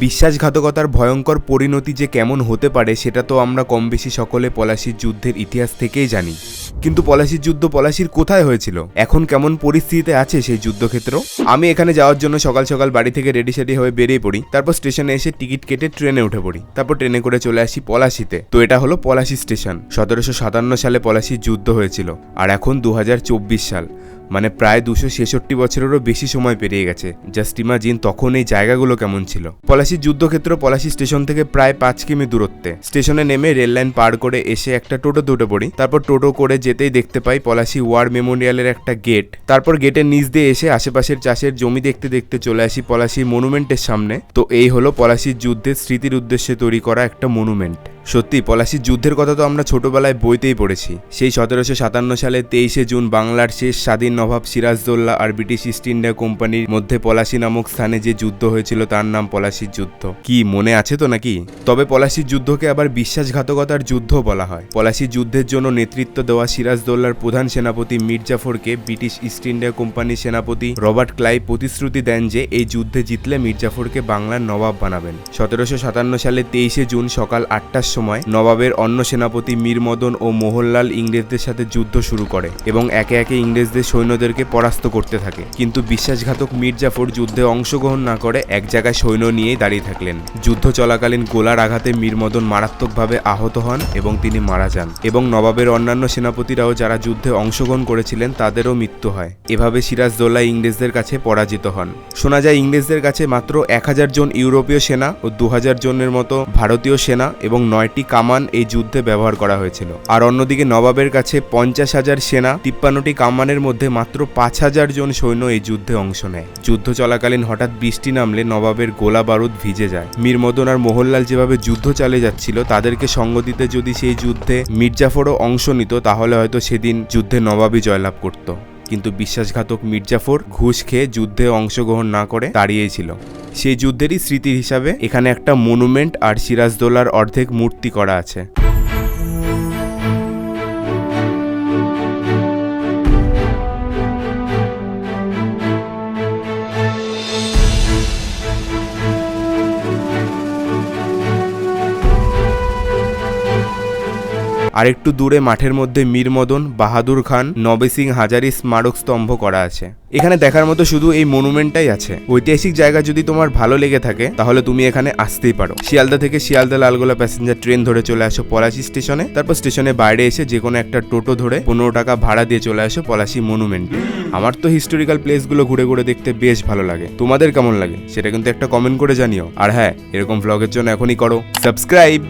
বিশ্বাসঘাতকতার ভয়ঙ্কর পরিণতি যে কেমন হতে পারে সেটা তো আমরা কম বেশি সকলে পলাশির যুদ্ধের ইতিহাস থেকেই জানি। কিন্তু পলাশির যুদ্ধ পলাশির কোথায় হয়েছিল, এখন কেমন পরিস্থিতিতে আছে সেই যুদ্ধক্ষেত্র? আমি এখানে যাওয়ার জন্য সকাল সকাল বাড়ি থেকে রেডি সেডি হয়ে বেরিয়ে পড়ি। তারপর স্টেশনে এসে টিকিট কেটে ট্রেনে উঠে পড়ি। তারপর ট্রেনে করে চলে আসি পলাশিতে। তো এটা হলো পলাশি স্টেশন। 1757 সালে পলাশির যুদ্ধ হয়েছিল, আর এখন 2024 সাল, মানে প্রায় 266 বছরেরও বেশি সময় পেরিয়ে গেছে। জাস্ট ইমাজিন তখন এই জায়গাগুলো কেমন ছিল। পলাশির যুদ্ধক্ষেত্র পলাশি স্টেশন থেকে প্রায় 5 কিমি দূরত্বে। স্টেশনে নেমে রেল লাইন পার করে এসে একটা টোটোতে উঠে পড়ি। তারপর টোটো করে যেতেই দেখতে পাই পলাশি ওয়ার মেমোরিয়ালের একটা গেট। তারপর গেটের নিচ দিয়ে এসে আশেপাশের চাষের জমি দেখতে দেখতে চলে আসি পলাশির মনুমেন্টের সামনে। তো এই হলো পলাশির যুদ্ধের স্মৃতির উদ্দেশ্যে তৈরি করা একটা মনুমেন্ট। সত্যি পলাশির যুদ্ধের কথা তো আমরা ছোটবেলায় বইতেই পড়েছি। সেই 1757 সালে 23শে জুন বাংলার শেষ স্বাধীন নবাব সিরাজদৌল্লা আর ব্রিটিশ ইস্ট ইন্ডিয়া কোম্পানির মধ্যে পলাশি নামক স্থানে যে যুদ্ধ হয়েছিল তার নাম পলাশির যুদ্ধ। কি মনে আছে তো নাকি? তবে পলাশির যুদ্ধকে আবার বিশ্বাসঘাতকতার যুদ্ধ বলা হয়। পলাশির যুদ্ধের জন্য নেতৃত্ব দেওয়া সিরাজদৌল্লার প্রধান সেনাপতি মীর জাফরকে ব্রিটিশ ইস্ট ইন্ডিয়া কোম্পানির সেনাপতি রবার্ট ক্লাইভ প্রতিশ্রুতি দেন যে এই যুদ্ধে জিতলে মীর জাফরকে বাংলার নবাব বানাবেন। 1757 সালে 23শে জুন সকাল 8টার সময় নবাবের অন্য সেনাপতি মীর মদন ও মোহনলাল ইংরেজদের সাথে যুদ্ধ শুরু করে এবং একে একে ইংরেজদের সৈন্যদেরকে পরাস্ত করতে থাকে। কিন্তু বিশ্বাসঘাতক মীর জাফর যুদ্ধে অংশগ্রহণ না করে এক জায়গায় সৈন্য নিয়েই দাঁড়িয়ে থাকলেন। যুদ্ধ চলাকালীন গোলার আঘাতে মীর মদন মারাত্মকভাবে আহত হন এবং তিনি মারা যান, এবং নবাবের অন্যান্য সেনাপতিরাও যারা যুদ্ধে অংশগ্রহণ করেছিলেন তাদেরও মৃত্যু হয়। এভাবে সিরাজদৌল্লা ইংরেজদের কাছে পরাজিত হন। শোনা যায় ইংরেজদের কাছে মাত্র 1000 জন ইউরোপীয় সেনা ও 2000 জনের মতো ভারতীয় সেনা এবং 9টি কামান এই যুদ্ধে ব্যবহার করা হয়েছিল। আর অন্যদিকে নবাবের কাছে 50,000 সেনা, 53টি কামানের মধ্যে মাত্র 5000 জন সৈন্য এই যুদ্ধে অংশ নেয়। যুদ্ধ চলাকালীন হঠাৎ বৃষ্টি নামলে নবাবের গোলা বারুদ ভিজে যায়। মীর মদন আর মোহনলাল যেভাবে যুদ্ধ চালিয়ে যাচ্ছিল তাদেরকে সঙ্গ দিতে যদি সেই যুদ্ধে মীর জাফরও অংশ নিত তাহলে হয়তো সেদিন যুদ্ধে নবাবই জয়লাভ করত। কিন্তু বিশ্বাসঘাতক মীর জাফর ঘুষ খেয়ে যুদ্ধে অংশগ্রহণ না করে দাঁড়িয়েছিল। সেই যুদ্ধেরই স্মৃতি হিসাবে এখানে একটা মনুমেন্ট আর সিরাজদৌল্লার অর্ধেক মূর্তি করা আছে। আর একটু দূরে মাঠের মধ্যে মীর মদন, বাহাদুর খান, নবে সিং হাজারি স্মারক স্তম্ভ করা আছে। এখানে দেখার মতো শুধু এই মনুমেন্টটাই আছে। ঐতিহাসিক জায়গা যদি তোমার ভালো লেগে থাকে তাহলে তুমি এখানে আসতেই পারো। শিয়ালদা থেকে শিয়ালদা লালগোলা প্যাসেঞ্জার ট্রেন ধরে চলে আসো পলাশি স্টেশনে। তারপর স্টেশনে বাইরে এসে যে কোনো একটা টোটো ধরে 15 টাকা ভাড়া দিয়ে চলে আসো পলাশি মনুমেন্টে। আমার তো হিস্টোরিক্যাল প্লেসগুলো ঘুরে ঘুরে দেখতে বেশ ভালো লাগে। তোমাদের কেমন লাগে সেটা কিন্তু একটা কমেন্ট করে জানিও। আর হ্যাঁ, এরকম ভ্লগের জন্য এখনই করো সাবস্ক্রাইব।